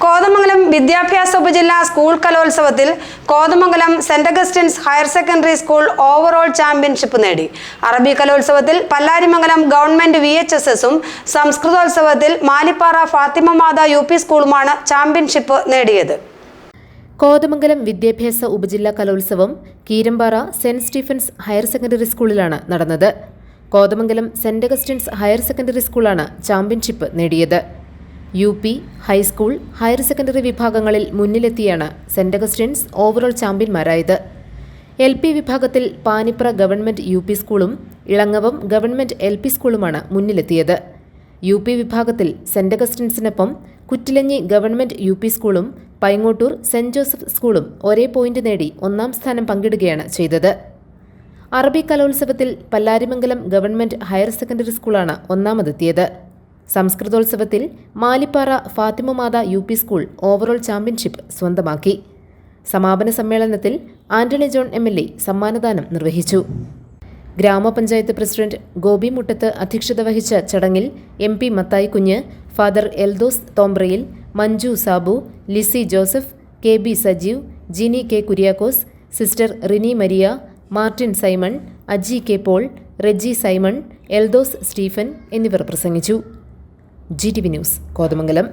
കോതമംഗലം വിദ്യാഭ്യാസ ഉപജില്ലാ സ്കൂൾ കലോത്സവത്തിൽ Kothamangalam Saint Augustine's higher secondary school overall championship നേടി. അറബി കലോത്സവത്തിൽ പല്ലാരിമംഗലം ഗവൺമെന്റ് VHSSഉം സംസ്കൃതോത്സവത്തിൽ മാലിപ്പാറ ഫാത്തിമ മാതാ UP സ്കൂളുമാണ് ചാമ്പ്യൻഷിപ്പ് നേടിയത്. കോതമംഗലം വിദ്യാഭ്യാസ ഉപജില്ലാ കലോത്സവം Keerampara Saint Stephen's higher secondary സ്കൂളിലാണ് നടന്നത്. Kothamangalam Saint Augustine's higher secondary സ്കൂളാണ് ചാമ്പ്യൻഷിപ്പ് നേടിയത്. UP, ഹൈസ്കൂൾ, ഹയർ സെക്കൻഡറി വിഭാഗങ്ങളിൽ മുന്നിലെത്തിയാണ് സെന്റ് അഗസ്റ്റിൻസ് ഓവറോൾ ചാമ്പ്യന്മാരായത്. LP വിഭാഗത്തിൽ പാനിപ്ര ഗവൺമെന്റ് UP സ്കൂളും ഇളങ്ങവം ഗവൺമെന്റ് LP സ്കൂളുമാണ് മുന്നിലെത്തിയത്. UP വിഭാഗത്തിൽ സെന്റ് അഗസ്റ്റിൻസിനൊപ്പം കുറ്റിലഞ്ഞി ഗവൺമെന്റ് UP സ്കൂളും പൈങ്ങോട്ടൂർ സെന്റ് ജോസഫ് സ്കൂളും ഒരേ പോയിന്റ് നേടി ഒന്നാം സ്ഥാനം പങ്കിടുകയാണ് ചെയ്തത്. അറബി കലോത്സവത്തിൽ പല്ലാരിമംഗലം ഗവൺമെന്റ് ഹയർ സെക്കൻഡറി സ്കൂളാണ് ഒന്നാമതെത്തിയത്. സംസ്കൃതോത്സവത്തിൽ Malippara Fatima Matha UP school overall championship സ്വന്തമാക്കി. സമാപന സമ്മേളനത്തിൽ ആന്റണി ജോൺ MLA സമ്മാനദാനം നിർവഹിച്ചു. ഗ്രാമപഞ്ചായത്ത് പ്രസിഡന്റ് ഗോപി മുട്ടത്ത് അധ്യക്ഷത വഹിച്ച ചടങ്ങിൽ MP Mathai Kunju, father Eldhose Thombrayil, Manju Sabu, Lizy Joseph, KB Sajeev, Jini K Kuriakose, sister Rini Maria, Martin Simon, Aji K Paul, Reji Simon, Eldhose Stephen എന്നിവർ പ്രസംഗിച്ചു. GTV news Kothamangalam.